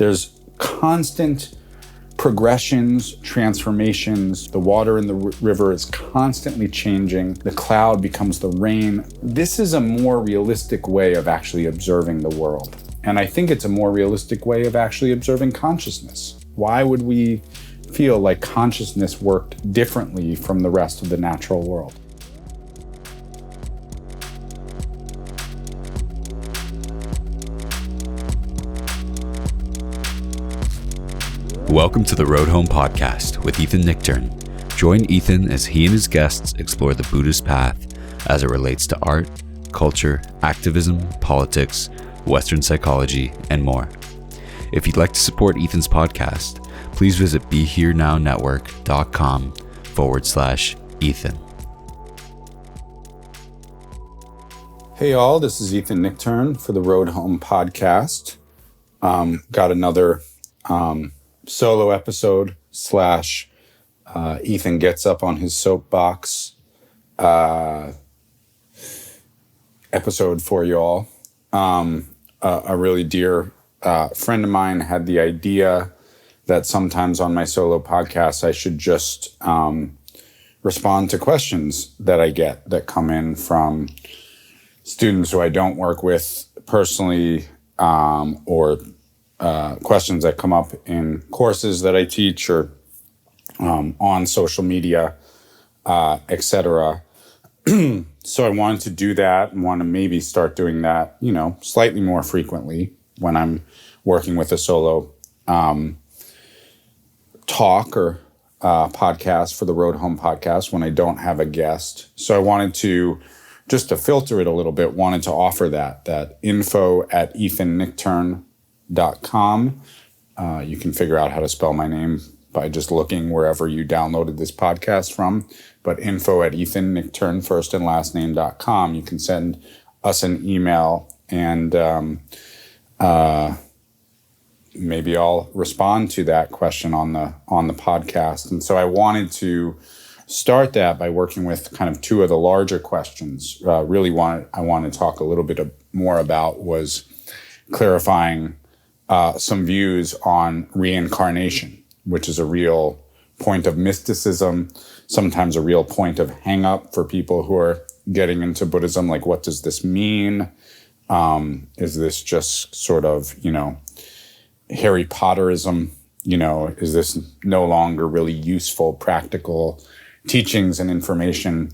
There's constant progressions, transformations. The water in the river is constantly changing. The cloud becomes the rain. This is a more realistic way of actually observing the world. And I think it's a more realistic way of actually observing consciousness. Why would we feel like consciousness worked differently from the rest of the natural world? Welcome to the Road Home podcast with Ethan Nichtern. Join Ethan as he and his guests explore the Buddhist path as it relates to art, culture, activism, politics, Western psychology, and more. If you'd like to support Ethan's podcast, please visit BeHereNowNetwork.com/Ethan. Hey all, this is Ethan Nichtern for the Road Home podcast. Got another solo episode / Ethan gets up on his soapbox episode for y'all. A really dear friend of mine had the idea that sometimes on my solo podcast I should just respond to questions that I get that come in from students who I don't work with personally, or questions that come up in courses that I teach or on social media, etc. So I wanted to do that and want to maybe start doing that, slightly more frequently when I'm working with a solo talk or podcast for the Road Home podcast when I don't have a guest. So I wanted to, just to filter it a little bit, wanted to offer that info at ethannichtern.com. You can figure out how to spell my name by just looking wherever you downloaded this podcast from. But info at Ethan Nichtern, first and last name.com. You can send us an email and maybe I'll respond to that question on the podcast. And so I wanted to start that by working with kind of two of the larger questions. I want to talk a little bit more about was clarifying some views on reincarnation, which is a real point of mysticism, sometimes a real point of hang up for people who are getting into Buddhism. Like, what does this mean? Is this just sort of, Harry Potterism? Is this no longer really useful, practical teachings and information?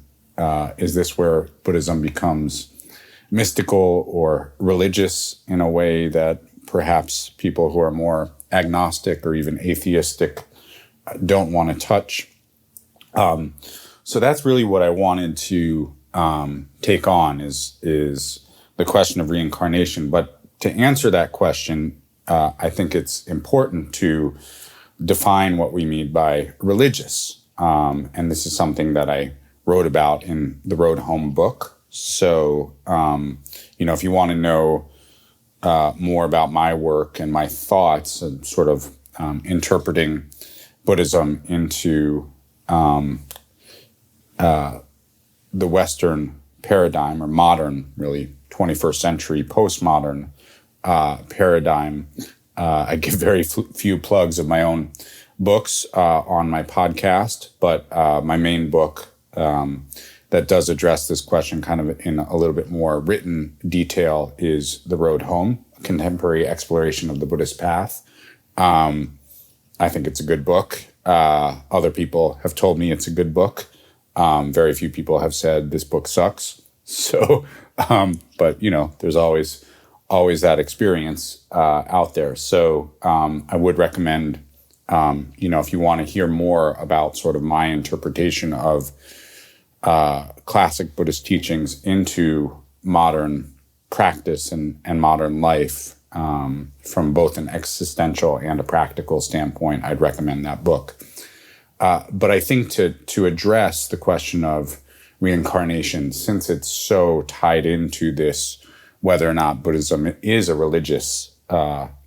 Is this where Buddhism becomes mystical or religious in a way that perhaps people who are more agnostic or even atheistic don't want to touch? So that's really what I wanted to take on is the question of reincarnation. But to answer that question, I think it's important to define what we mean by religious. And this is something that I wrote about in the Road Home book. So, if you want to know more about my work and my thoughts and sort of interpreting Buddhism into the Western paradigm, or modern, really 21st century postmodern paradigm, I give very few plugs of my own books on my podcast, but my main book that does address this question kind of in a little bit more written detail is The Road Home, a Contemporary Exploration of the Buddhist Path. I think it's a good book. Other people have told me it's a good book. Very few people have said this book sucks. So, but there's always that experience out there. So I would recommend, if you want to hear more about sort of my interpretation of classic Buddhist teachings into modern practice and modern life, from both an existential and a practical standpoint, I'd recommend that book. But I think to address the question of reincarnation, since it's so tied into this, whether or not Buddhism is a religious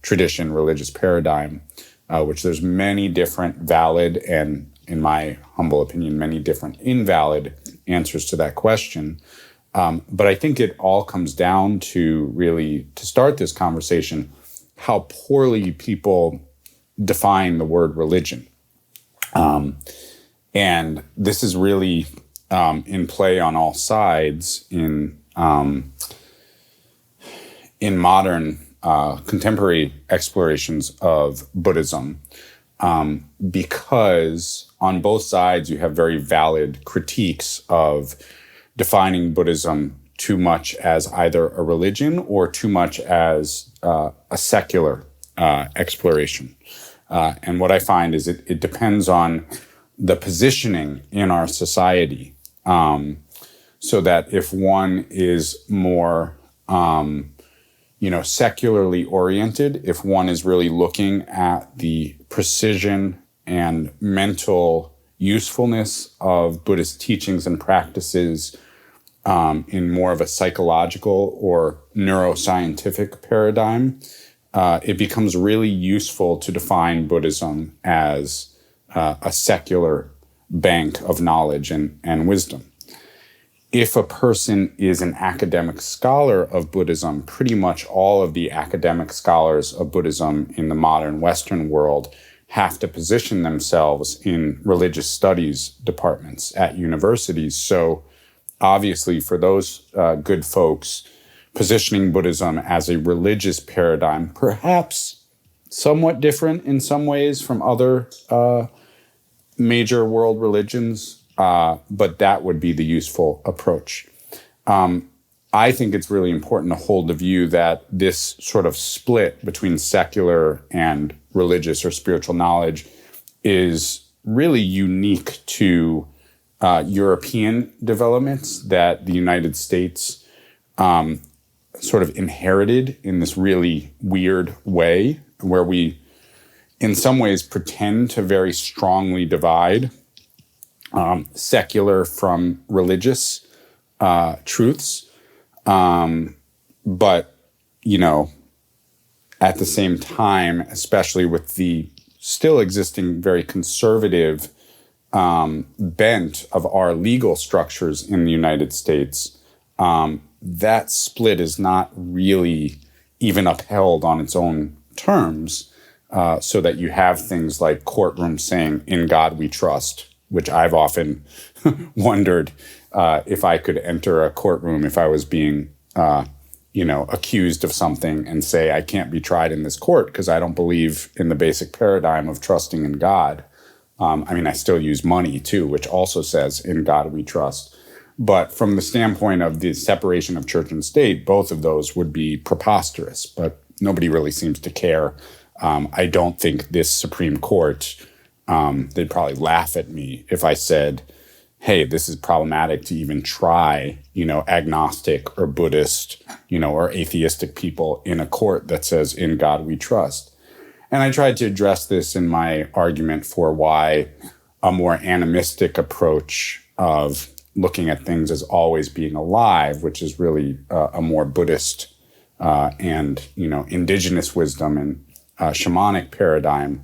tradition, religious paradigm, which there's many different valid and, in my humble opinion, many different invalid answers to that question. But I think it all comes down to, really, to start this conversation, how poorly people define the word religion. And this is really in play on all sides in modern contemporary explorations of Buddhism, because on both sides you have very valid critiques of defining Buddhism too much as either a religion or too much as a secular exploration. And what I find is it depends on the positioning in our society, so that if one is more secularly oriented, if one is really looking at the precision and mental usefulness of Buddhist teachings and practices in more of a psychological or neuroscientific paradigm, it becomes really useful to define Buddhism as a secular bank of knowledge and wisdom. If a person is an academic scholar of Buddhism, pretty much all of the academic scholars of Buddhism in the modern Western world have to position themselves in religious studies departments at universities. So obviously for those good folks, positioning Buddhism as a religious paradigm, perhaps somewhat different in some ways from other major world religions, but that would be the useful approach. I think it's really important to hold the view that this sort of split between secular and religious or spiritual knowledge is really unique to European developments that the United States sort of inherited in this really weird way, where we, in some ways, pretend to very strongly divide secular from religious truths. But, at the same time, especially with the still existing very conservative bent of our legal structures in the United States, that split is not really even upheld on its own terms, so that you have things like courtrooms saying, "In God we trust," which I've often wondered if I could enter a courtroom if I was being, accused of something and say, I can't be tried in this court because I don't believe in the basic paradigm of trusting in God. I still use money too, which also says, "In God we trust." But from the standpoint of the separation of church and state, both of those would be preposterous, but nobody really seems to care. I don't think this Supreme Court, they'd probably laugh at me if I said, hey, this is problematic to even try, agnostic or Buddhist, or atheistic people in a court that says, "In God we trust." And I tried to address this in my argument for why a more animistic approach of looking at things as always being alive, which is really a more Buddhist and indigenous wisdom and shamanic paradigm,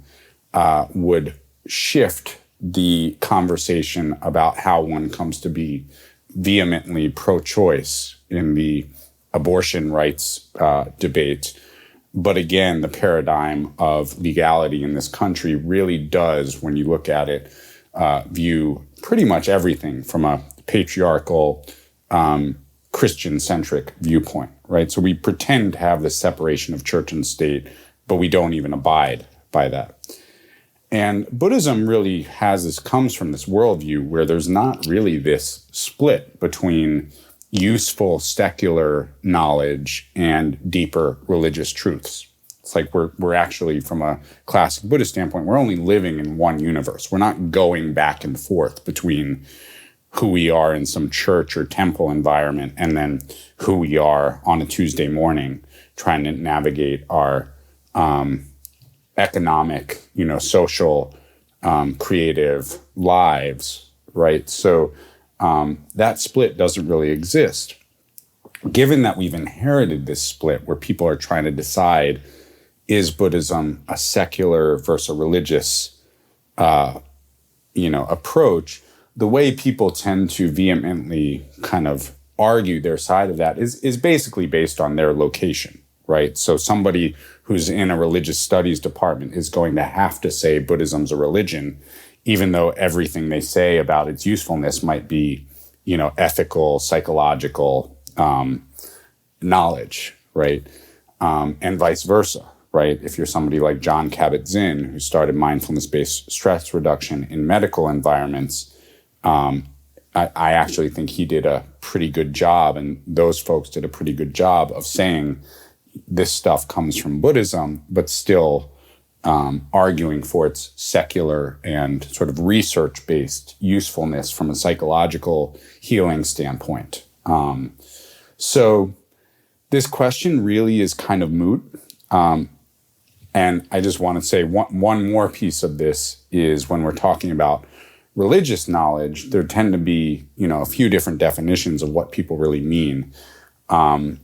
would shift the conversation about how one comes to be vehemently pro-choice in the abortion rights debate. But again, the paradigm of legality in this country really does, when you look at it, view pretty much everything from a patriarchal, Christian-centric viewpoint, right? So we pretend to have this separation of church and state, but we don't even abide by that. And Buddhism really comes from this worldview where there's not really this split between useful secular knowledge and deeper religious truths. It's like we're actually, from a classic Buddhist standpoint, we're only living in one universe. We're not going back and forth between who we are in some church or temple environment and then who we are on a Tuesday morning trying to navigate our economic, social, creative lives, right? So that split doesn't really exist. Given that we've inherited this split where people are trying to decide, is Buddhism a secular versus a religious, approach, the way people tend to vehemently kind of argue their side of that is basically based on their location, right? So somebody who's in a religious studies department is going to have to say Buddhism's a religion, even though everything they say about its usefulness might be, ethical, psychological knowledge, right? And vice versa, right? If you're somebody like John Kabat-Zinn, who started mindfulness-based stress reduction in medical environments, I actually think he did a pretty good job, and those folks did a pretty good job of saying this stuff comes from Buddhism, but still arguing for its secular and sort of research-based usefulness from a psychological healing standpoint. So this question really is kind of moot. And I just want to say one more piece of this is when we're talking about religious knowledge, there tend to be, a few different definitions of what people really mean. And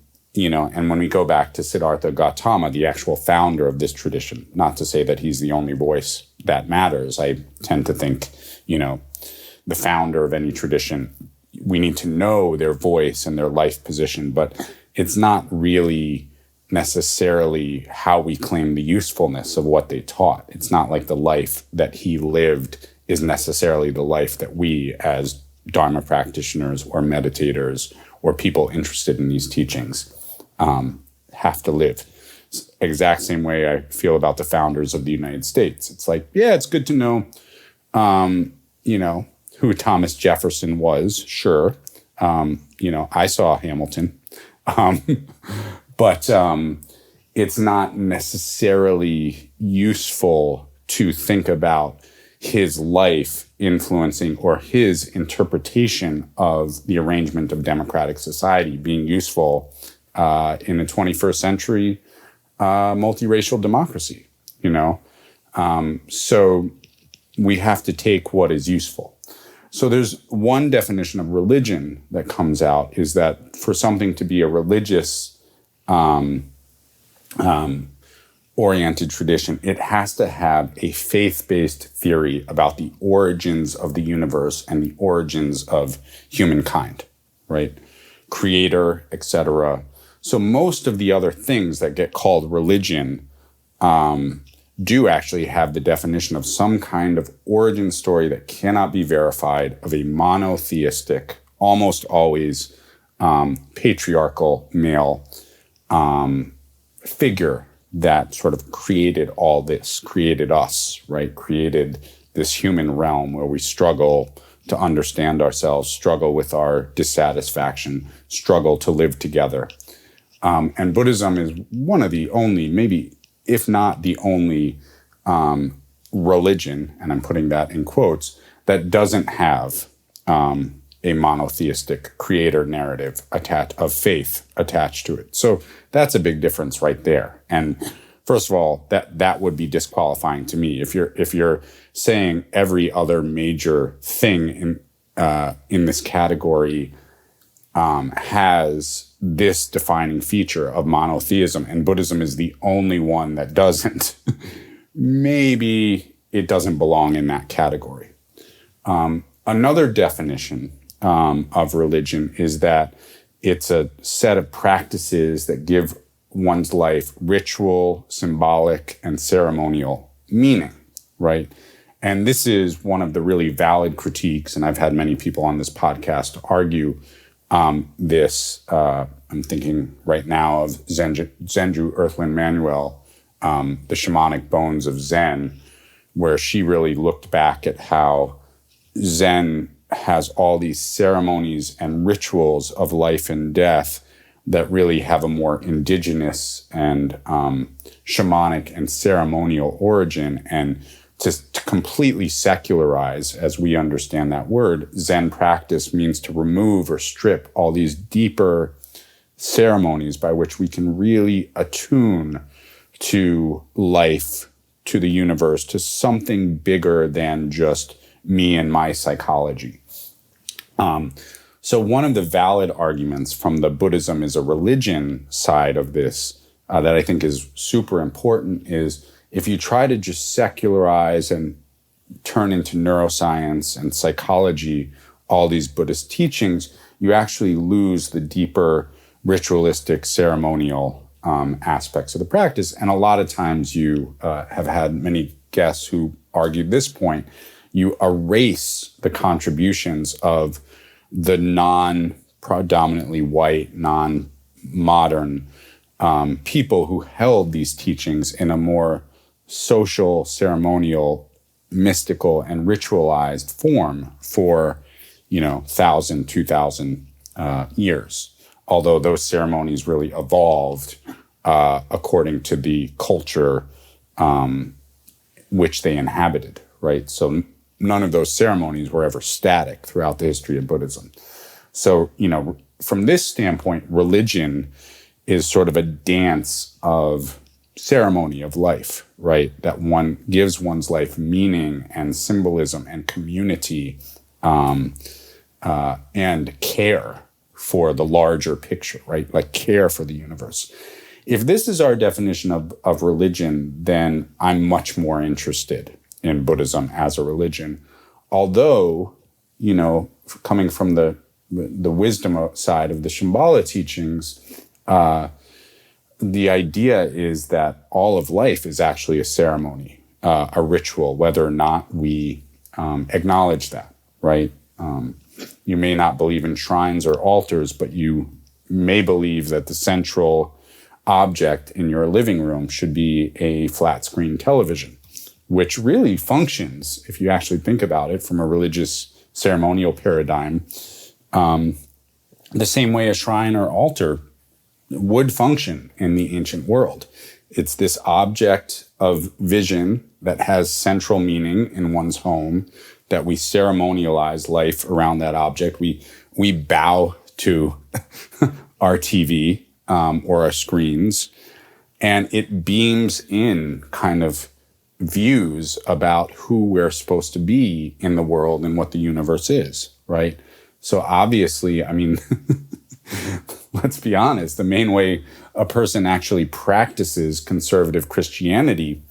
when we go back to Siddhartha Gautama, the actual founder of this tradition, not to say that he's the only voice that matters. I tend to think, the founder of any tradition, we need to know their voice and their life position, but it's not really necessarily how we claim the usefulness of what they taught. It's not like the life that he lived is necessarily the life that we as Dharma practitioners or meditators or people interested in these teachings have to live. It's the exact same way I feel about the founders of the United States. It's like, yeah, it's good to know, who Thomas Jefferson was, sure. I saw Hamilton. But it's not necessarily useful to think about his life influencing or his interpretation of the arrangement of democratic society being useful in a 21st century multiracial democracy, So we have to take what is useful. So there's one definition of religion that comes out is that for something to be a religious oriented tradition, it has to have a faith-based theory about the origins of the universe and the origins of humankind, right? Creator, etc. So most of the other things that get called religion do actually have the definition of some kind of origin story that cannot be verified, of a monotheistic, almost always patriarchal male figure that sort of created all this, created us, right? Created this human realm where we struggle to understand ourselves, struggle with our dissatisfaction, struggle to live together. And Buddhism is one of the only, maybe if not the only religion, and I'm putting that in quotes, that doesn't have a monotheistic creator narrative of faith attached to it. So that's a big difference right there. And first of all, that would be disqualifying to me. If you're saying every other major thing in this category has this defining feature of monotheism, and Buddhism is the only one that doesn't, maybe it doesn't belong in that category. Another definition of religion is that it's a set of practices that give one's life ritual, symbolic, and ceremonial meaning, right? And this is one of the really valid critiques, and I've had many people on this podcast argue this. I'm thinking right now of Zenju Earthlyn Manuel, The Shamanic Bones of Zen, where she really looked back at how Zen has all these ceremonies and rituals of life and death that really have a more indigenous and shamanic and ceremonial origin. And to completely secularize, as we understand that word, Zen practice means to remove or strip all these deeper ceremonies by which we can really attune to life, to the universe, to something bigger than just me and my psychology. So one of the valid arguments from the Buddhism is a religion side of this that I think is super important is if you try to just secularize and turn into neuroscience and psychology all these Buddhist teachings, you actually lose the deeper ritualistic ceremonial aspects of the practice. And a lot of times you have had many guests who argued this point. You erase the contributions of the non-predominantly white, non-modern people who held these teachings in a more social, ceremonial, mystical, and ritualized form for, 1,000, 2,000 years. Although those ceremonies really evolved according to the culture which they inhabited, right? So none of those ceremonies were ever static throughout the history of Buddhism. So, from this standpoint, religion is sort of a dance of ceremony of life, right? That one gives one's life meaning and symbolism and community and care for the larger picture, right? Like care for the universe. If this is our definition of religion, then I'm much more interested in Buddhism as a religion. Although, coming from the wisdom side of the Shambhala teachings, the idea is that all of life is actually a ceremony, a ritual, whether or not we acknowledge that, right? You may not believe in shrines or altars, but you may believe that the central object in your living room should be a flat screen television, which really functions, if you actually think about it from a religious ceremonial paradigm, the same way a shrine or altar would function in the ancient world. It's this object of vision that has central meaning in one's home, that we ceremonialize life around that object. We bow to our TV or our screens, and it beams in kind of views about who we're supposed to be in the world and what the universe is, right? So obviously, let's be honest, the main way a person actually practices conservative Christianity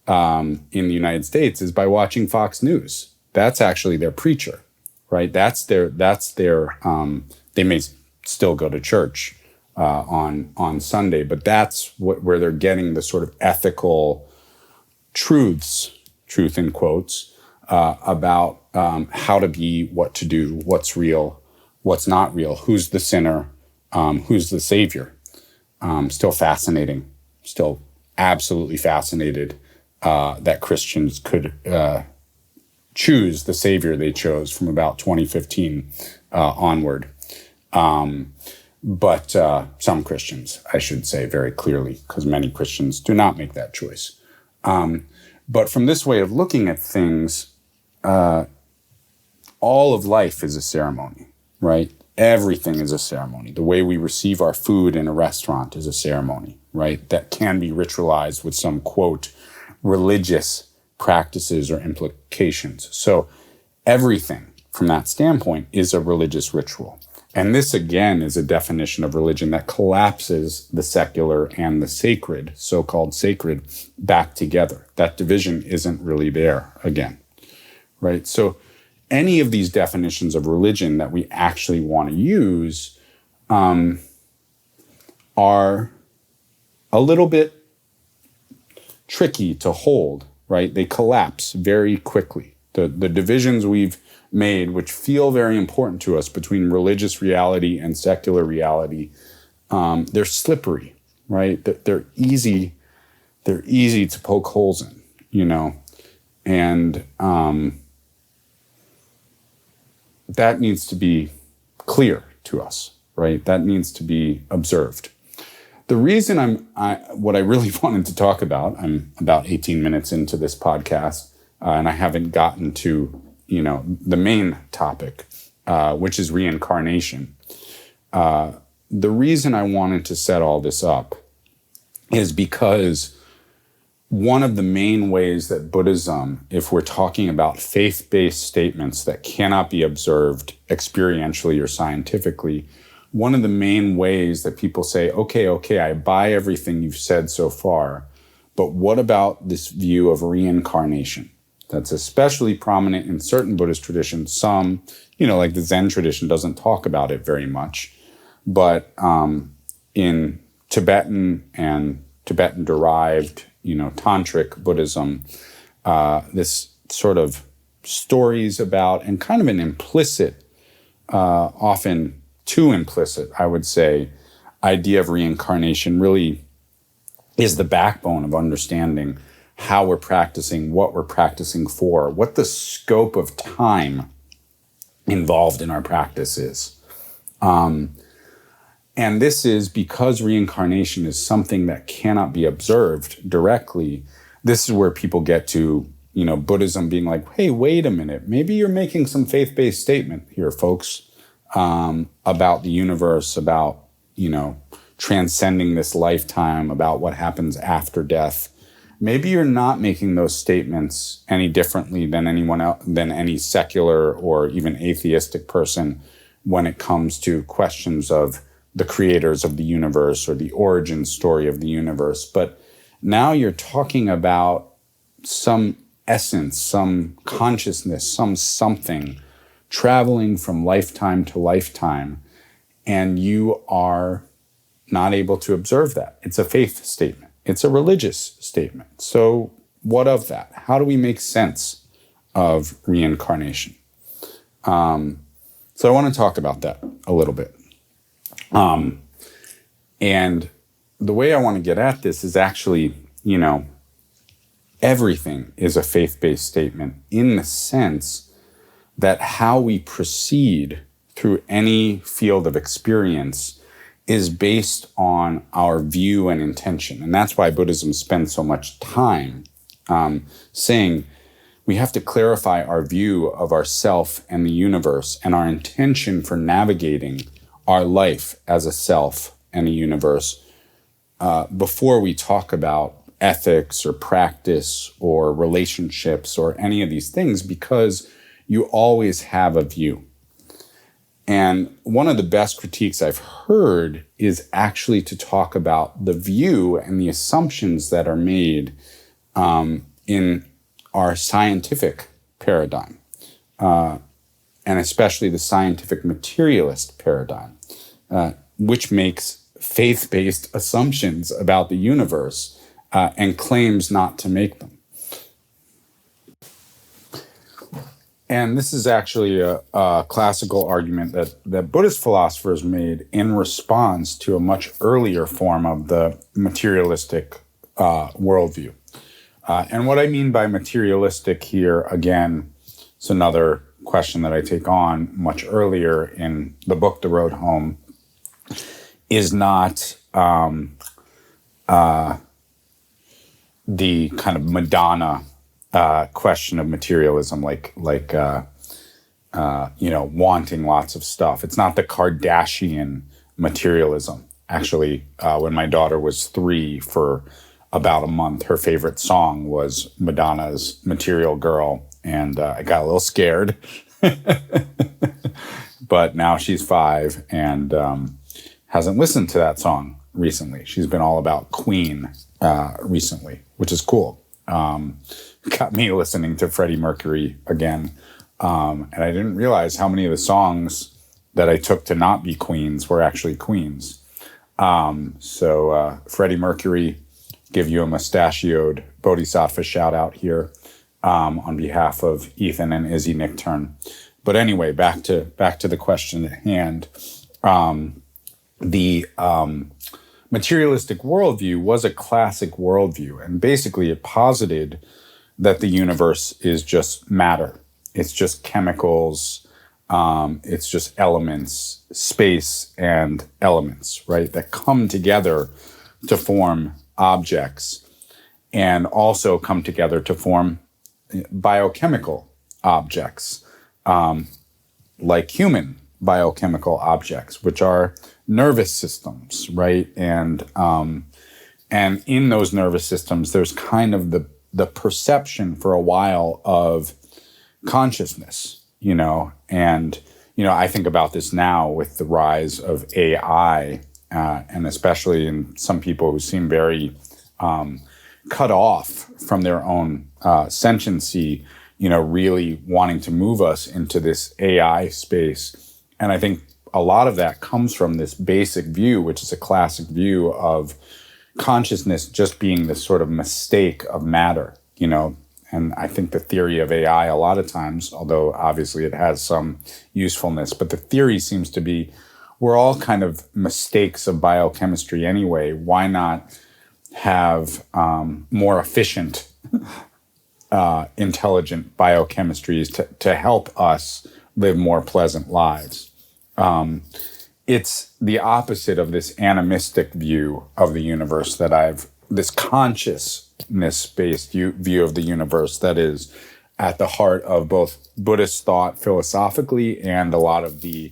in the United States is by watching Fox News. That's actually their preacher, right? That's their they may still go to church on Sunday, but that's where they're getting the sort of ethical truths, truth in quotes, about how to be, what to do, what's real, what's not real, who's the sinner, who's the savior. Still fascinating, still absolutely fascinated that Christians could choose the savior they chose from about 2015 onward. But some Christians, I should say very clearly, because many Christians do not make that choice. But from this way of looking at things, all of life is a ceremony, right? Everything is a ceremony. The way we receive our food in a restaurant is a ceremony, right? That can be ritualized with some, quote, religious practices or implications. So everything from that standpoint is a religious ritual. And this, again, is a definition of religion that collapses the secular and the sacred, so-called sacred, back together. That division isn't really there again, right? So any of these definitions of religion that we actually want to use are a little bit tricky to hold, right? They collapse very quickly. The divisions we've made, which feel very important to us between religious reality and secular reality, they're slippery, right? They're easy to poke holes in, and that needs to be clear to us, right? That needs to be observed. The reason what I really wanted to talk about, I'm about 18 minutes into this podcast, and I haven't gotten to, the main topic, which is reincarnation. The reason I wanted to set all this up is because one of the main ways that Buddhism, if we're talking about faith-based statements that cannot be observed experientially or scientifically, one of the main ways that people say, okay, I buy everything you've said so far, but what about this view of reincarnation? That's especially prominent in certain Buddhist traditions. Some, like the Zen tradition doesn't talk about it very much. But in Tibetan and Tibetan-derived, tantric Buddhism, this sort of stories about, and kind of an implicit, often too implicit, I would say, idea of reincarnation really is the backbone of understanding how we're practicing, what we're practicing for, what the scope of time involved in our practice is. And this is because reincarnation is something that cannot be observed directly. This is where people get to, Buddhism being like, hey, wait a minute, maybe you're making some faith-based statement here, folks, about the universe, about, transcending this lifetime, about what happens after death. Maybe you're not making those statements any differently than anyone else, than any secular or even atheistic person when it comes to questions of the creators of the universe or the origin story of the universe. But now you're talking about some essence, some consciousness, something traveling from lifetime to lifetime, and you are not able to observe that. It's a faith statement. It's a religious statement. So what of that? How do we make sense of reincarnation? So I want to talk about that a little bit. And the way I want to get at this is actually, everything is a faith-based statement in the sense that how we proceed through any field of experience is based on our view and intention. And that's why Buddhism spends so much time saying we have to clarify our view of ourself and the universe and our intention for navigating our life as a self and a universe before we talk about ethics or practice or relationships or any of these things, because you always have a view. And one of the best critiques I've heard is actually to talk about the view and the assumptions that are made in our scientific paradigm, and especially the scientific materialist paradigm, which makes faith-based assumptions about the universe and claims not to make them. And this is actually a classical argument that Buddhist philosophers made in response to a much earlier form of the materialistic worldview. And what I mean by materialistic here, again, it's another question that I take on much earlier in the book, The Road Home, is not the kind of Madonna question of materialism, like wanting lots of stuff. It's not the Kardashian materialism. Actually, when my daughter was 3, for about a month, her favorite song was Madonna's Material Girl, and I got a little scared. But now she's 5 and hasn't listened to that song recently. She's been all about Queen recently, which is cool. Got me listening to Freddie Mercury again. And I didn't realize how many of the songs that I took to not be Queens were actually Queens. So Freddie Mercury, give you a mustachioed bodhisattva shout out here on behalf of Ethan and Izzy Nichtern. But anyway, back to the question at hand. The materialistic worldview was a classic worldview, and basically it posited that the universe is just matter. It's just chemicals, it's just elements, space and elements, right, that come together to form objects and also come together to form biochemical objects, like human biochemical objects, which are nervous systems, right? And in those nervous systems, there's kind of the perception for a while of consciousness, and, I think about this now with the rise of AI, and especially in some people who seem very cut off from their own sentiency, really wanting to move us into this AI space. And I think a lot of that comes from this basic view, which is a classic view of consciousness just being this sort of mistake of matter, And I think the theory of AI a lot of times, although obviously it has some usefulness, but the theory seems to be we're all kind of mistakes of biochemistry anyway. Why not have more efficient, intelligent biochemistries to help us live more pleasant lives? It's the opposite of this animistic view of the universe this consciousness-based view of the universe that is at the heart of both Buddhist thought philosophically and a lot of the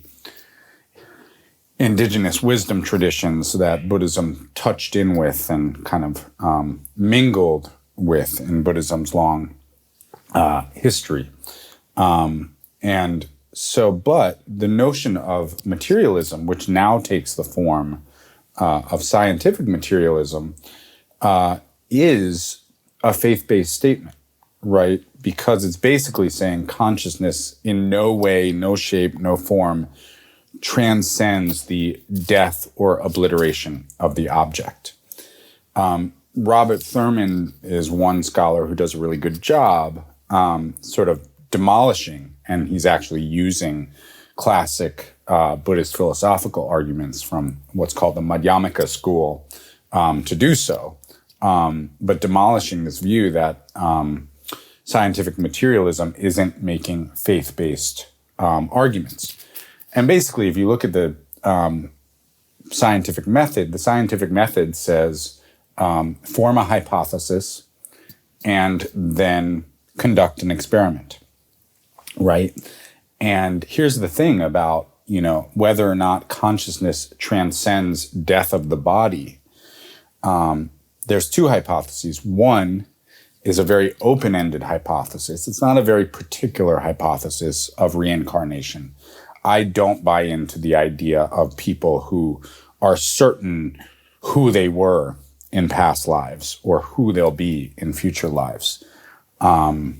indigenous wisdom traditions that Buddhism touched in with and kind of mingled with in Buddhism's long history. But the notion of materialism, which now takes the form of scientific materialism, is a faith-based statement, right? Because it's basically saying consciousness in no way, no shape, no form transcends the death or obliteration of the object. Robert Thurman is one scholar who does a really good job sort of demolishing, and he's actually using classic Buddhist philosophical arguments from what's called the Madhyamaka school to do so, but demolishing this view that scientific materialism isn't making faith-based arguments. And basically, if you look at the scientific method says form a hypothesis and then conduct an experiment, right? And here's the thing about, whether or not consciousness transcends death of the body. There's two hypotheses. One is a very open-ended hypothesis. It's not a very particular hypothesis of reincarnation. I don't buy into the idea of people who are certain who they were in past lives or who they'll be in future lives. Although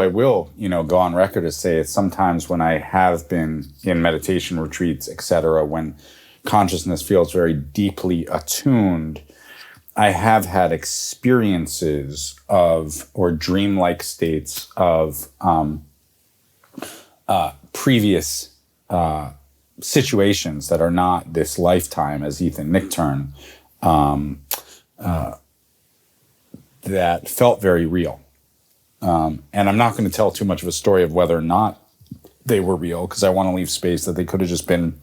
I will, go on record to say it sometimes when I have been in meditation retreats, etc., when consciousness feels very deeply attuned, I have had experiences or dreamlike states of previous situations that are not this lifetime, as Ethan Nichtern, that felt very real. And I'm not going to tell too much of a story of whether or not they were real, because I want to leave space that they could have just been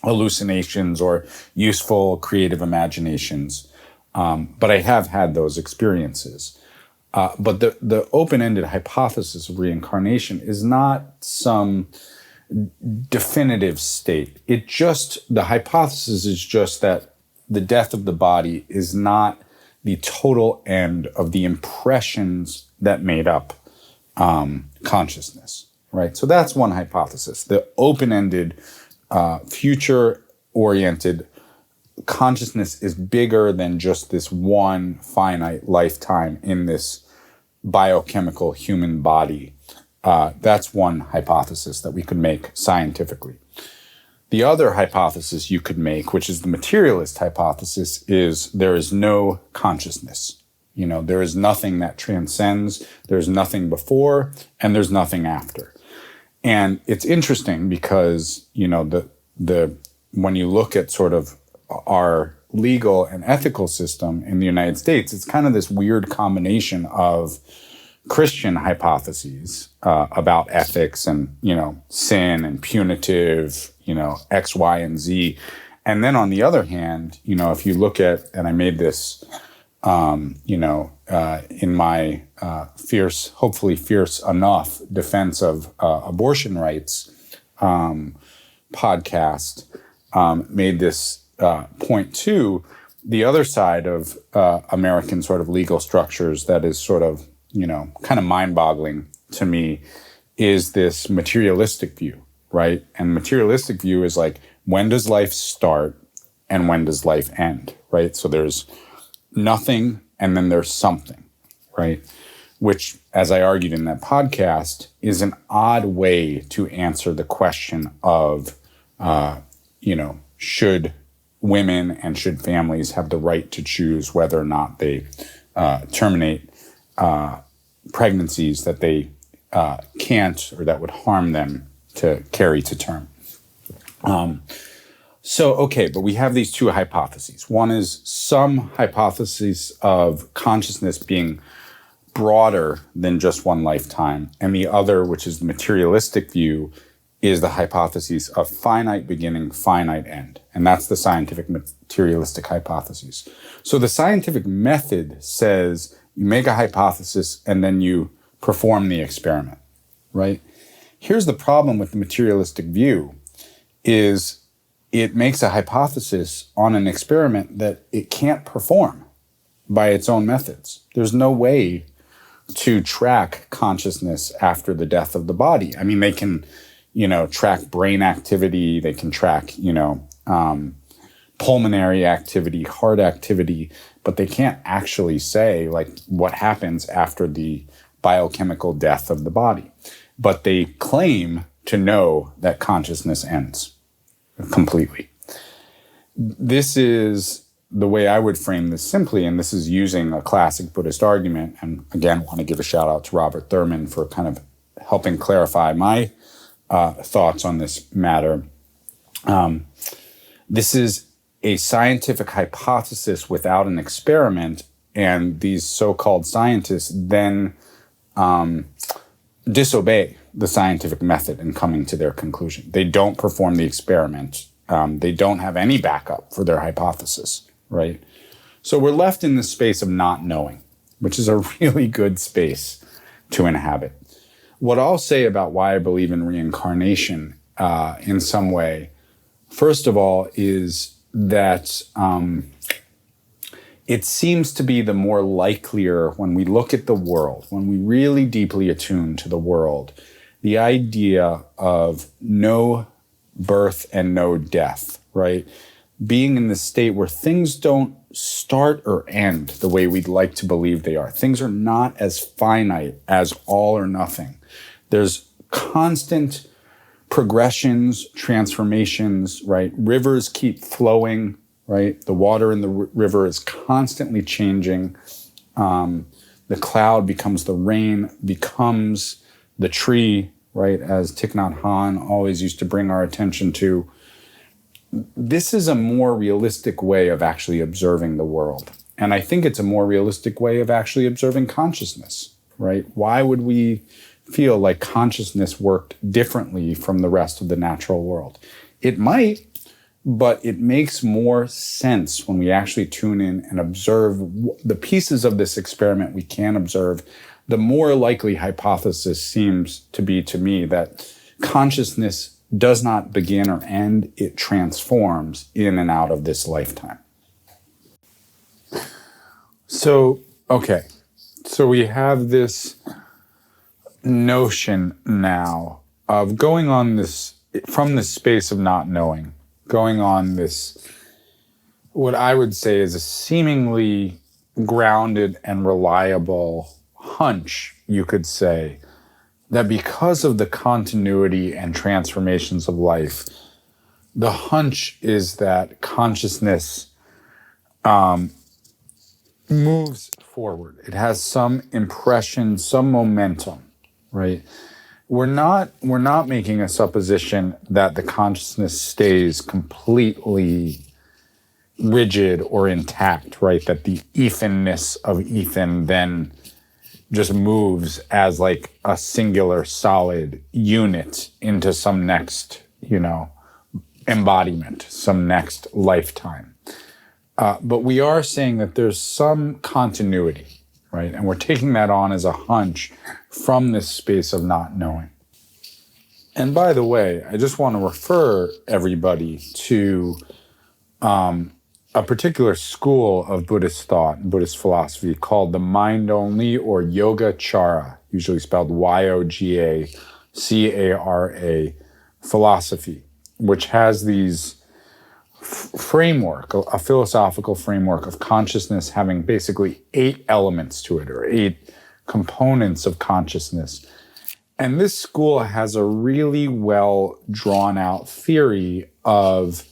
hallucinations or useful creative imaginations. But I have had those experiences. But the open-ended hypothesis of reincarnation is not some definitive state. The hypothesis is just that the death of the body is not the total end of the impressions that made up consciousness, right? So that's one hypothesis. The open-ended, future-oriented consciousness is bigger than just this one finite lifetime in this biochemical human body. That's one hypothesis that we could make scientifically. The other hypothesis you could make, which is the materialist hypothesis, is there is no consciousness. There is nothing that transcends, there's nothing before, and there's nothing after. And it's interesting because, when you look at sort of our legal and ethical system in the United States, it's kind of this weird combination of Christian hypotheses about ethics and, sin and punitive, X, Y, and Z. And then on the other hand, if you look at, and I made this, in my hopefully fierce enough defense of abortion rights podcast, made this point too, the other side of American sort of legal structures that is sort of, kind of mind-boggling to me is this materialistic view, right? And materialistic view is like, when does life start and when does life end, right? So there's nothing and then there's something, right? which, as I argued in that podcast, is an odd way to answer the question of, should women and should families have the right to choose whether or not they terminate pregnancies that they can't or that would harm them to carry to term. But we have these two hypotheses. One is some hypothesis of consciousness being broader than just one lifetime, and the other, which is the materialistic view, is the hypothesis of finite beginning, finite end. And that's the scientific materialistic hypothesis. So the scientific method says you make a hypothesis and then you perform the experiment, right? Here's the problem with the materialistic view is it makes a hypothesis on an experiment that it can't perform by its own methods. There's no way to track consciousness after the death of the body. I mean, they can, track brain activity, they can track, pulmonary activity, heart activity, but they can't actually say like what happens after the biochemical death of the body. But they claim to know that consciousness ends completely. This is the way I would frame this simply, and this is using a classic Buddhist argument, and again, want to give a shout out to Robert Thurman for kind of helping clarify my thoughts on this matter. This is a scientific hypothesis without an experiment, and these so-called scientists then disobey the scientific method in coming to their conclusion. They don't perform the experiment. They don't have any backup for their hypothesis, right? So we're left in the space of not knowing, which is a really good space to inhabit. What I'll say about why I believe in reincarnation in some way, first of all, is that it seems to be the more likelier when we look at the world, when we really deeply attune to the world, the idea of no birth and no death, right? Being in the state where things don't start or end the way we'd like to believe they are. Things are not as finite as all or nothing. There's constant progressions, transformations, right? Rivers keep flowing, right? The water in the river is constantly changing. The cloud becomes the rain, becomes the tree, right? As Thich Nhat Hanh always used to bring our attention to. This is a more realistic way of actually observing the world. And I think it's a more realistic way of actually observing consciousness, right? Why would we feel like consciousness worked differently from the rest of the natural world? It might, but it makes more sense when we actually tune in and observe the pieces of this experiment we can observe. The more likely hypothesis seems to be to me that consciousness does not begin or end, it transforms in and out of this lifetime. So we have this notion now of going on this, from this space of not knowing, going on this, what I would say is a seemingly grounded and reliable hunch, you could say, that because of the continuity and transformations of life, the hunch is that consciousness moves forward. It has some impression, some momentum, right? We're not making a supposition that the consciousness stays completely rigid or intact, right? That the Ethanness of Ethan then just moves as like a singular solid unit into some next, embodiment, some next lifetime. But we are saying that there's some continuity, right? And we're taking that on as a hunch from this space of not knowing. And by the way, I just want to refer everybody to a particular school of Buddhist thought, Buddhist philosophy, called the mind-only or Yogacara, usually spelled Yogacara philosophy, which has these framework, a philosophical framework of consciousness having basically 8 elements to it, or 8 components of consciousness. And this school has a really well drawn out theory of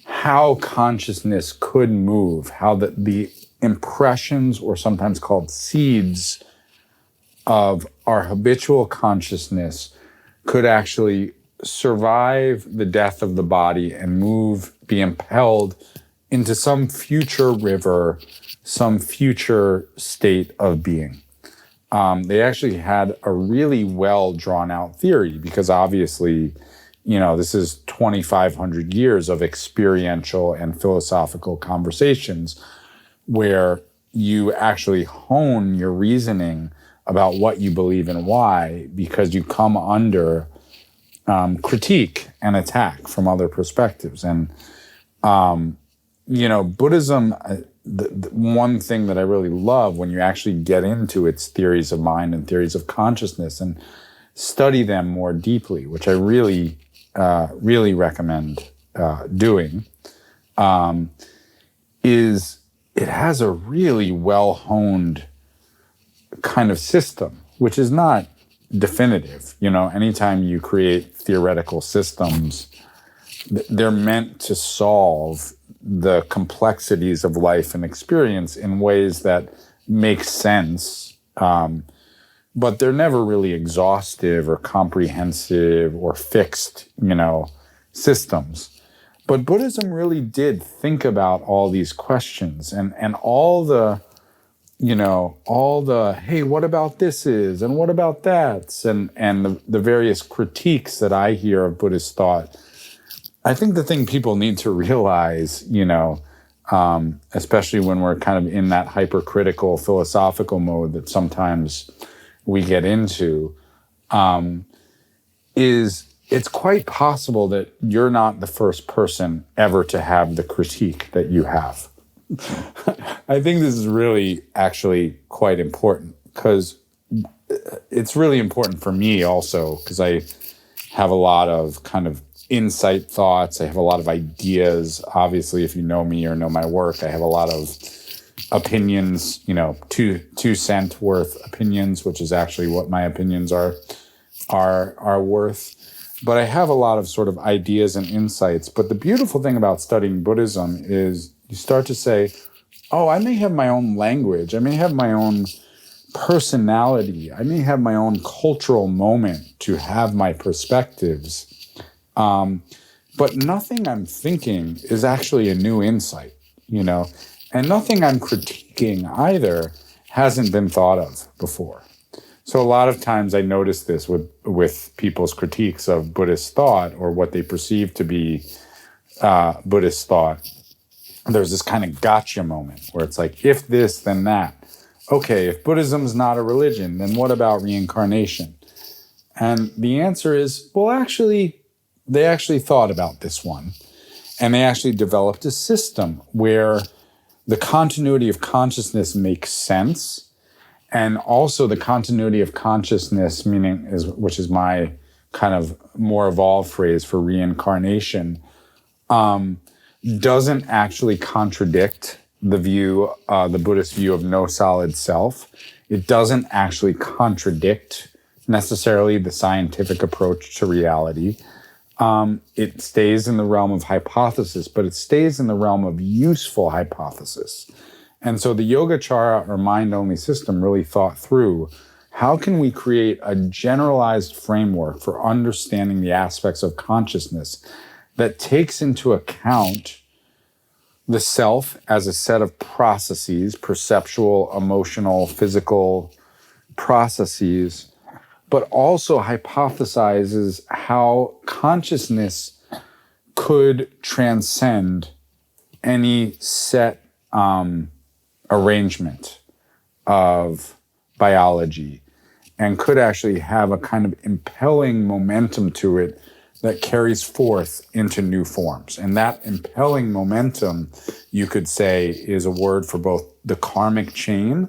how consciousness could move, how the impressions, or sometimes called seeds, of our habitual consciousness could actually survive the death of the body and be impelled into some future river, some future state of being. They actually had a really well drawn out theory because obviously, this is 2,500 years of experiential and philosophical conversations where you actually hone your reasoning about what you believe and why, because you come under critique and attack from other perspectives. And, Buddhism, the one thing that I really love when you actually get into its theories of mind and theories of consciousness and study them more deeply, which I really, really recommend doing, is it has a really well-honed kind of system, which is not definitive. Anytime you create theoretical systems, they're meant to solve the complexities of life and experience in ways that make sense, but they're never really exhaustive or comprehensive or fixed, systems. But Buddhism really did think about all these questions and all the, hey, what about this is, and what about that, and the various critiques that I hear of Buddhist thought. I think the thing people need to realize, especially when we're kind of in that hypercritical philosophical mode that sometimes we get into, is it's quite possible that you're not the first person ever to have the critique that you have. I think this is really actually quite important because it's really important for me also because I have a lot of kind of insight thoughts. I have a lot of ideas. Obviously, if you know me or know my work, I have a lot of opinions, 2 cent worth opinions, which is actually what my opinions are worth. But I have a lot of sort of ideas and insights. But the beautiful thing about studying Buddhism is you start to say, oh, I may have my own language. I may have my own personality. I may have my own cultural moment to have my perspectives. But nothing I'm thinking is actually a new insight, and nothing I'm critiquing either hasn't been thought of before. So a lot of times I notice this with people's critiques of Buddhist thought or what they perceive to be Buddhist thought. There's this kind of gotcha moment where it's like, if this, then that. Okay, if Buddhism's not a religion, then what about reincarnation? And the answer is, well, they actually thought about this one, and they actually developed a system where the continuity of consciousness makes sense, and also the continuity of consciousness, which is my kind of more evolved phrase for reincarnation, doesn't actually contradict the Buddhist view of no solid self. It doesn't actually contradict necessarily the scientific approach to reality. It stays in the realm of hypothesis, but it stays in the realm of useful hypothesis. And so the Yogacara, or mind-only system, really thought through, how can we create a generalized framework for understanding the aspects of consciousness that takes into account the self as a set of processes, perceptual, emotional, physical processes, but also hypothesizes how consciousness could transcend any set arrangement of biology and could actually have a kind of impelling momentum to it that carries forth into new forms. And that impelling momentum, you could say, is a word for both the karmic chain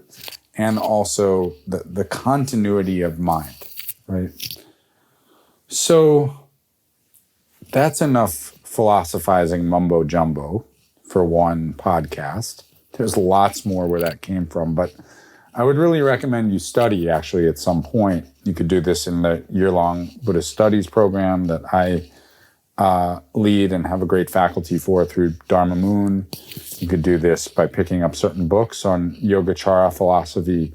and also the continuity of mind. Right. So that's enough philosophizing mumbo jumbo for one podcast. There's lots more where that came from, but I would really recommend you study, actually, at some point. You could do this in the year-long Buddhist Studies program that I lead and have a great faculty for through Dharma Moon. You could do this by picking up certain books on Yogacara philosophy.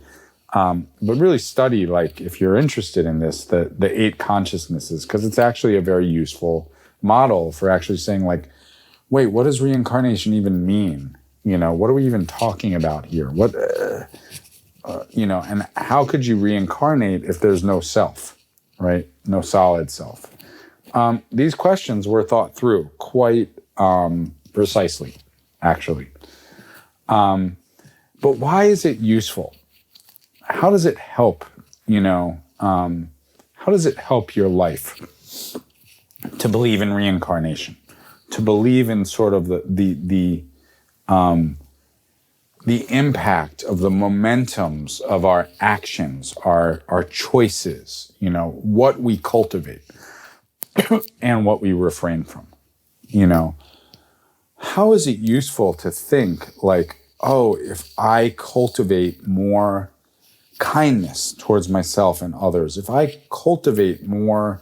But really study, like, if you're interested in this, the 8 consciousnesses, because it's actually a very useful model for actually saying, like, wait, what does reincarnation even mean? What are we even talking about here? What, and how could you reincarnate if there's no self, right? No solid self. These questions were thought through quite precisely, actually. But why is it useful? How does it help, how does it help your life to believe in reincarnation, to believe in sort of the impact of the momentums of our actions, our choices, what we cultivate and what we refrain from, How is it useful to think like, oh, if I cultivate more kindness towards myself and others, if I cultivate more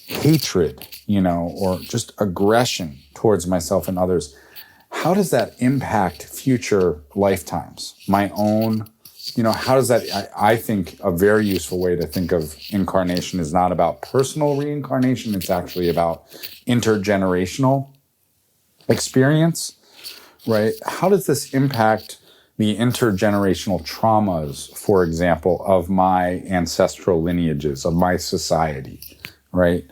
hatred, or just aggression towards myself and others, how does that impact future lifetimes? My own, how does that, I think a very useful way to think of incarnation is not about personal reincarnation, it's actually about intergenerational experience, right? How does this impact the intergenerational traumas, for example, of my ancestral lineages, of my society, right?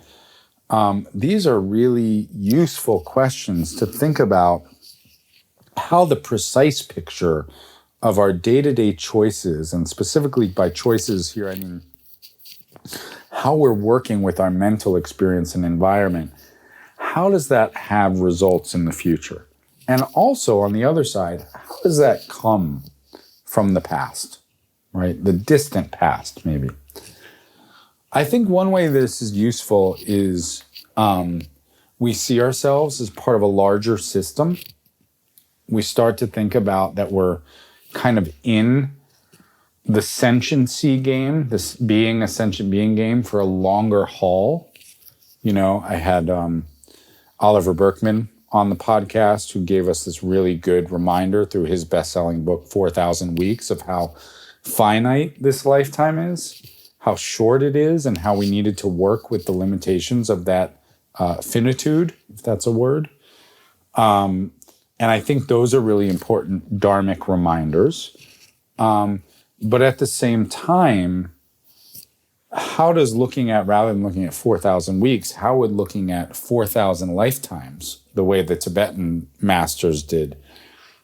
These are really useful questions to think about how the precise picture of our day-to-day choices, and specifically by choices here, I mean how we're working with our mental experience and environment, how does that have results in the future? And also, on the other side, how does that come from the past, right? The distant past, maybe. I think one way this is useful is we see ourselves as part of a larger system. We start to think about that we're kind of in the sentiency game, this being a sentient being game for a longer haul. I had Oliver Berkman on the podcast who gave us this really good reminder through his best-selling book, 4,000 Weeks, of how finite this lifetime is, how short it is, and how we needed to work with the limitations of that finitude, if that's a word. And I think those are really important dharmic reminders. But at the same time, how does looking at, rather than looking at 4,000 weeks, how would looking at 4,000 lifetimes, the way the Tibetan masters did,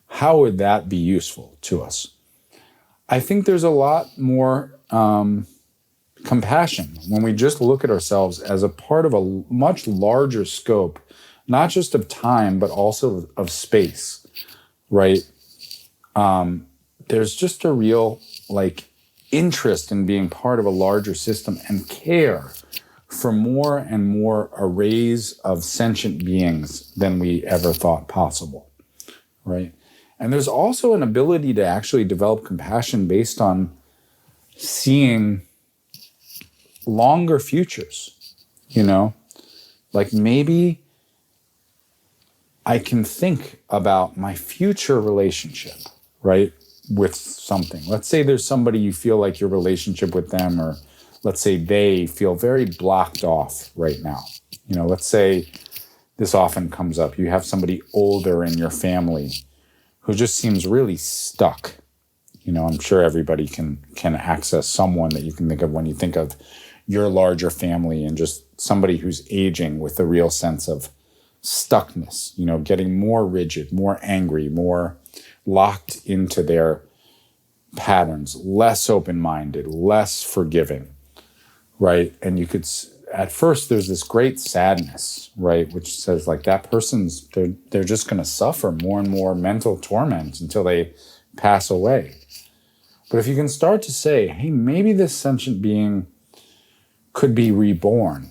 how would that be useful to us? I think there's a lot more compassion when we just look at ourselves as a part of a much larger scope, not just of time, but also of space, right? There's just a real, interest in being part of a larger system and care for more and more arrays of sentient beings than we ever thought possible, right? And there's also an ability to actually develop compassion based on seeing longer futures, maybe I can think about my future relationship, right, with something. Let's say there's somebody you feel like your relationship with them, or let's say they feel very blocked off right now. Let's say this often comes up. You have somebody older in your family who just seems really stuck. I'm sure everybody can access someone that you can think of when you think of your larger family, and just somebody who's aging with a real sense of stuckness, getting more rigid, more angry, more locked into their patterns, less open-minded, less forgiving, right? And you could, at first, there's this great sadness, right? Which says that person's, they're just going to suffer more and more mental torment until they pass away. But if you can start to say, hey, maybe this sentient being could be reborn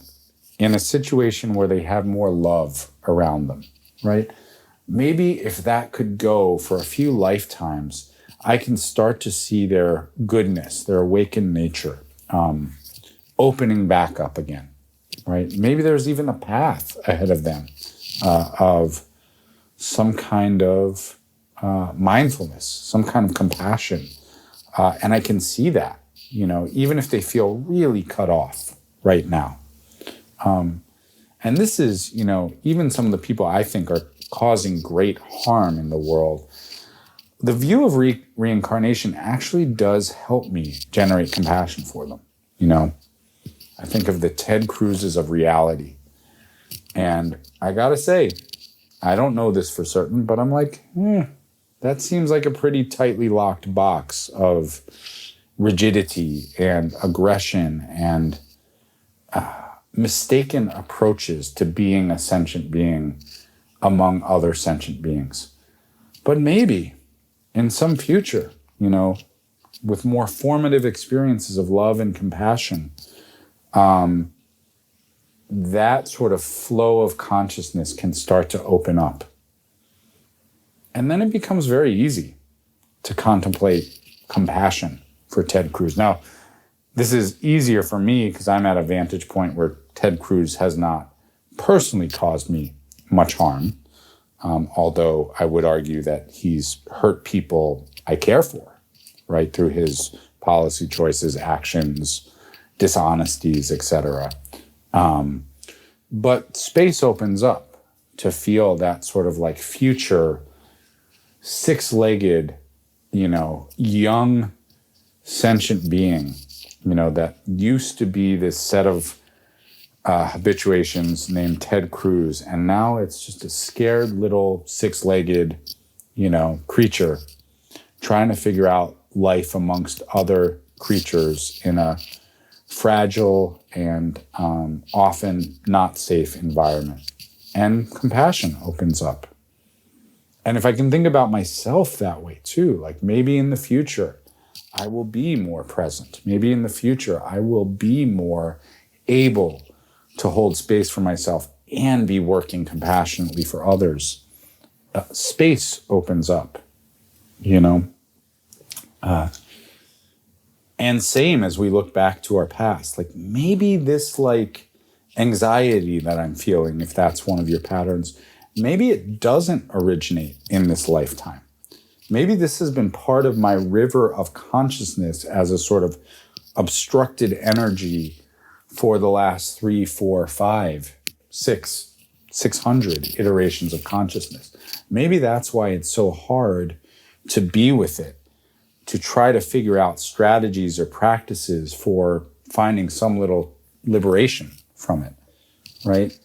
in a situation where they have more love around them, right? Maybe if that could go for a few lifetimes, I can start to see their goodness, their awakened nature, opening back up again, right? Maybe there's even a path ahead of them of some kind of mindfulness, some kind of compassion. And I can see that, even if they feel really cut off right now. And this is, even some of the people I think are causing great harm in the world. The view of reincarnation actually does help me generate compassion for them. I think of the Ted Cruzes of reality. And I gotta say, I don't know this for certain, but I'm like, that seems like a pretty tightly locked box of rigidity and aggression and mistaken approaches to being a sentient being among other sentient beings. But maybe in some future, with more formative experiences of love and compassion, that sort of flow of consciousness can start to open up. And then it becomes very easy to contemplate compassion for Ted Cruz. Now, this is easier for me because I'm at a vantage point where Ted Cruz has not personally caused me much harm, although I would argue that he's hurt people I care for, right, through his policy choices, actions, dishonesties, etc. But space opens up to feel that sort of like future six-legged, young sentient being, that used to be this set of habituations named Ted Cruz. And now it's just a scared little six-legged, creature trying to figure out life amongst other creatures in a fragile and often not safe environment. And compassion opens up. And if I can think about myself that way too, like maybe in the future, I will be more present. Maybe in the future, I will be more able to hold space for myself and be working compassionately for others. Space opens up, and same as we look back to our past, like maybe this like anxiety that I'm feeling, if that's one of your patterns, maybe it doesn't originate in this lifetime. Maybe this has been part of my river of consciousness as a sort of obstructed energy for the last 3, 4, 5, 600 iterations of consciousness. Maybe that's why it's so hard to be with it, to try to figure out strategies or practices for finding some little liberation from it, right?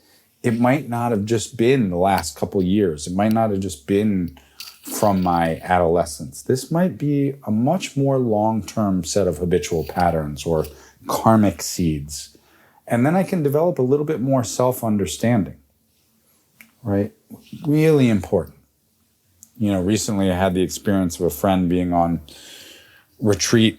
It might not have just been the last couple years. It might not have just been from my adolescence. This might be a much more long-term set of habitual patterns or karmic seeds. And then I can develop a little bit more self-understanding, right? Really important. Recently I had the experience of a friend being on retreat,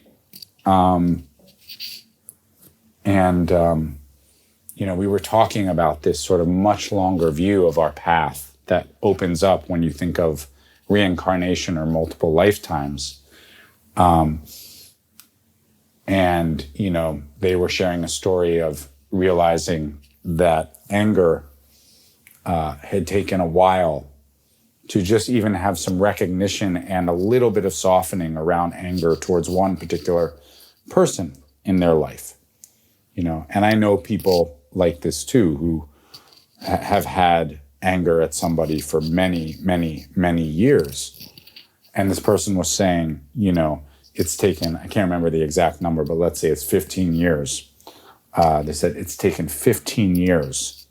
we were talking about this sort of much longer view of our path that opens up when you think of reincarnation or multiple lifetimes. They were sharing a story of realizing that anger had taken a while to just even have some recognition and a little bit of softening around anger towards one particular person in their life. And I know people like this too, who have had anger at somebody for many, many, many years. And this person was saying, it's taken, I can't remember the exact number, but let's say it's 15 years. They said it's taken 15 years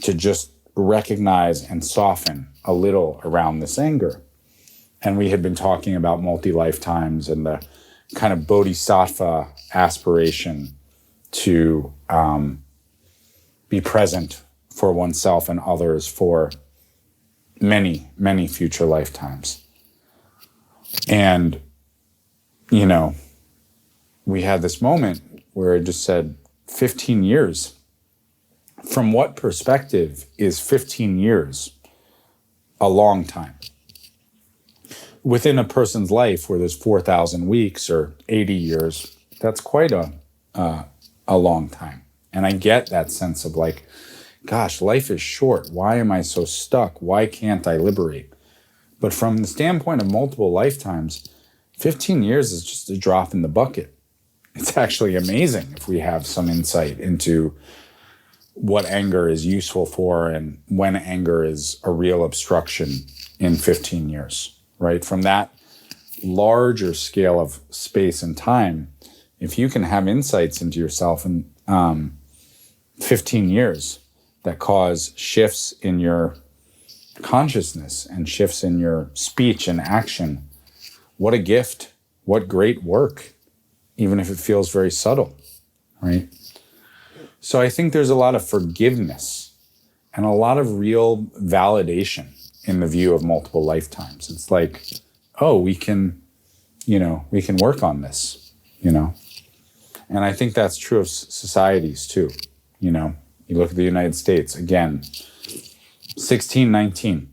to just recognize and soften a little around this anger. And we had been talking about multi-lifetimes and the kind of bodhisattva aspiration to be present for oneself and others for many, many future lifetimes. And, we had this moment where it just said 15 years. From what perspective is 15 years a long time? within a person's life where there's 4,000 weeks or 80 years, that's quite a long time. And I get that sense of like, gosh, life is short. Why am I so stuck? Why can't I liberate? But from the standpoint of multiple lifetimes, 15 years is just a drop in the bucket. It's actually amazing if we have some insight into what anger is useful for and when anger is a real obstruction in 15 years, right? From that larger scale of space and time, if you can have insights into yourself in 15 years that cause shifts in your consciousness and shifts in your speech and action, what a gift, what great work, even if it feels very subtle, right? So I think there's a lot of forgiveness and a lot of real validation in the view of multiple lifetimes. It's like, oh, we can work on this, And I think that's true of societies too. You look at the United States, again, 1619,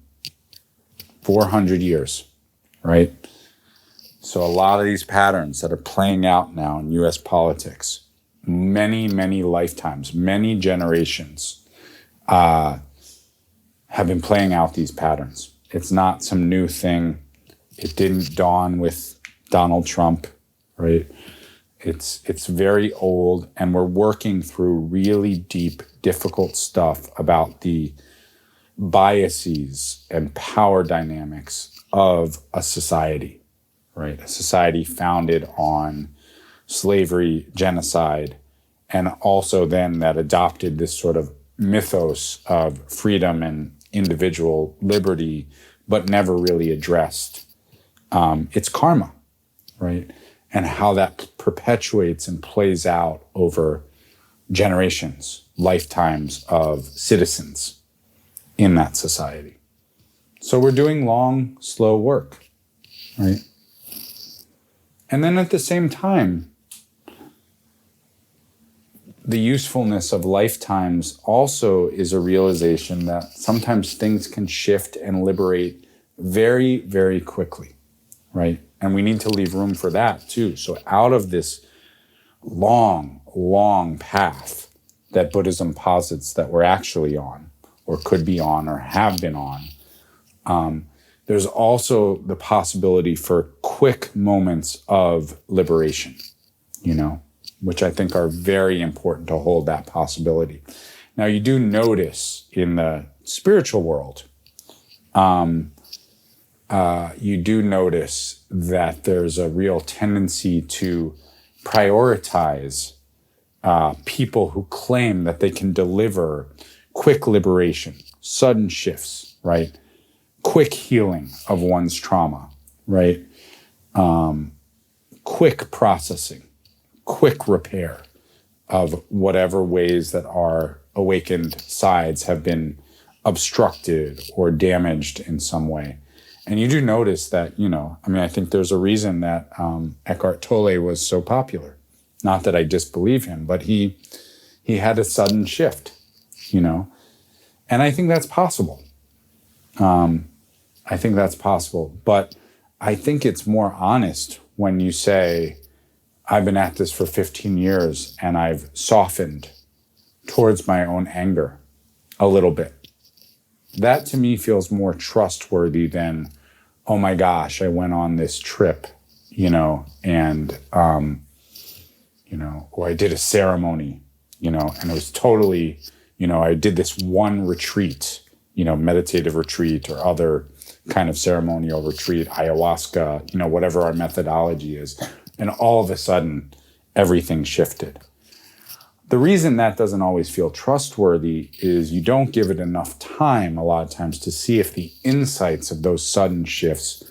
400 years, right? So a lot of these patterns that are playing out now in US politics, many, many lifetimes, many generations have been playing out these patterns. It's not some new thing. It didn't dawn with Donald Trump, right? It's very old, and we're working through really deep, difficult stuff about the biases and power dynamics of a society, right? A society founded on slavery, genocide, and also then that adopted this sort of mythos of freedom and individual liberty, but never really addressed its karma, right? And how that perpetuates and plays out over generations, lifetimes of citizens in that society. So we're doing long, slow work, right? And then at the same time, the usefulness of lifetimes also is a realization that sometimes things can shift and liberate very, very quickly, right? And we need to leave room for that too. So out of this long, long path that Buddhism posits that we're actually on, or could be on, or have been on, there's also the possibility for quick moments of liberation, which I think are very important to hold that possibility. Now, you do notice in the spiritual world, you do notice that there's a real tendency to prioritize people who claim that they can deliver quick liberation, sudden shifts, right? Quick healing of one's trauma, right? Quick processing, quick repair of whatever ways that our awakened sides have been obstructed or damaged in some way. And you do notice that, I think there's a reason that Eckhart Tolle was so popular. Not that I disbelieve him, but he had a sudden shift, And I think that's possible. I think that's possible. But I think it's more honest when you say, I've been at this for 15 years and I've softened towards my own anger a little bit. That to me feels more trustworthy than, oh my gosh, I went on this trip, and, or I did a ceremony, and it was totally, I did this one retreat, meditative retreat or other kind of ceremonial retreat, ayahuasca, whatever our methodology is. And all of a sudden, everything shifted. The reason that doesn't always feel trustworthy is you don't give it enough time a lot of times to see if the insights of those sudden shifts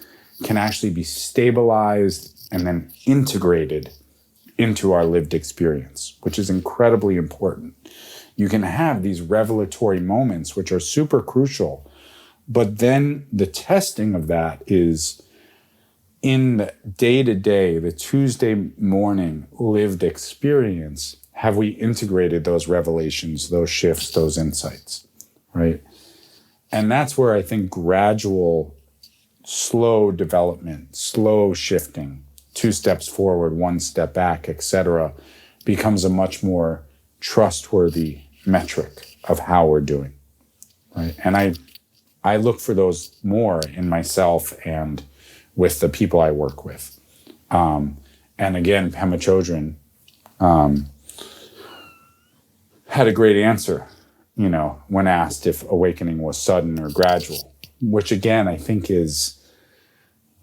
can actually be stabilized and then integrated into our lived experience, which is incredibly important. You can have these revelatory moments, which are super crucial, but then the testing of that is in the day-to-day, the Tuesday morning lived experience. Have we integrated those revelations, those shifts, those insights, right? And that's where I think gradual slow development, slow shifting, 2 steps forward, 1 step back, etc., becomes a much more trustworthy metric of how we're doing, right? And I look for those more in myself and with the people I work with. And again, Pema Chodron had a great answer, when asked if awakening was sudden or gradual, which again, I think is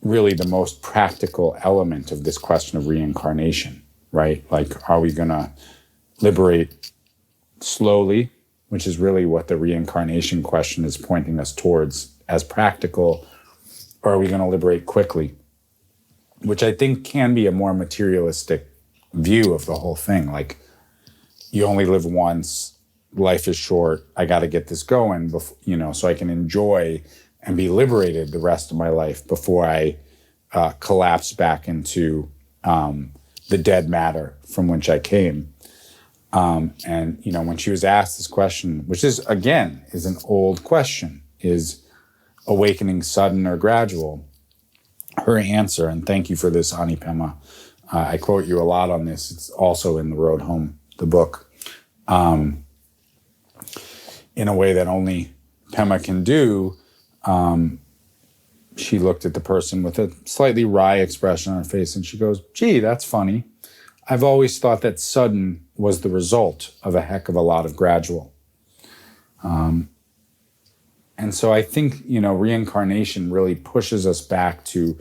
really the most practical element of this question of reincarnation, right? Like, are we going to liberate slowly, which is really what the reincarnation question is pointing us towards as practical, or are we going to liberate quickly? Which I think can be a more materialistic view of the whole thing. Like, you only live once, life is short, I got to get this going, before, so I can enjoy and be liberated the rest of my life before I collapse back into the dead matter from which I came. And when she was asked this question, which is an old question, is awakening sudden or gradual? Her answer, and thank you for this, Ani Pema, I quote you a lot on this, it's also in The Road Home, the book, in a way that only Pema can do. She looked at the person with a slightly wry expression on her face and she goes, gee, that's funny. I've always thought that sudden was the result of a heck of a lot of gradual. And so I think, reincarnation really pushes us back to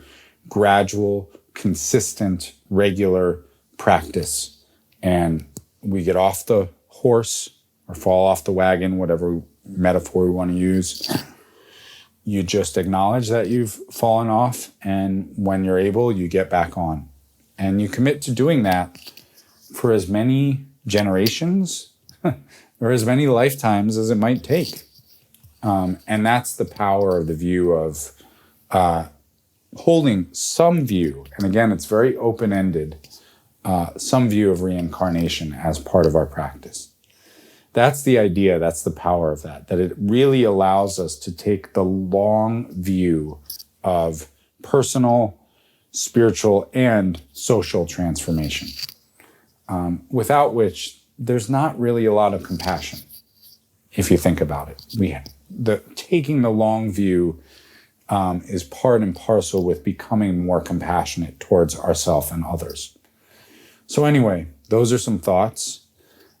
gradual, consistent, regular practice. And we get off the horse or fall off the wagon, whatever metaphor we want to use. You just acknowledge that you've fallen off. And when you're able, you get back on. And you commit to doing that for as many generations or as many lifetimes as it might take. And that's the power of the view of holding some view, and again, it's very open-ended, some view of reincarnation as part of our practice. That's the idea, that's the power of that it really allows us to take the long view of personal, spiritual, and social transformation, without which there's not really a lot of compassion, if you think about it. Taking the long view is part and parcel with becoming more compassionate towards ourselves and others. So anyway, those are some thoughts.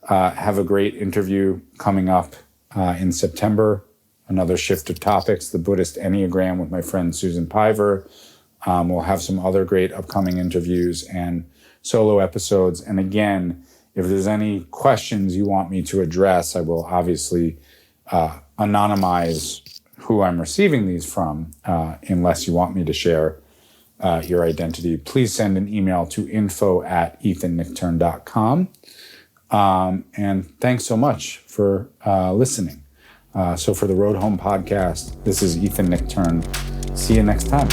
Have a great interview coming up in September. Another shift of topics, the Buddhist Enneagram with my friend Susan Piver. We'll have some other great upcoming interviews and solo episodes. And again, if there's any questions you want me to address, I will obviously anonymize who I'm receiving these from, unless you want me to share your identity. Please send an email to info@ethannichtern.com. And thanks so much for listening. So for the Road Home podcast, this is Ethan Nichtern. See you next time.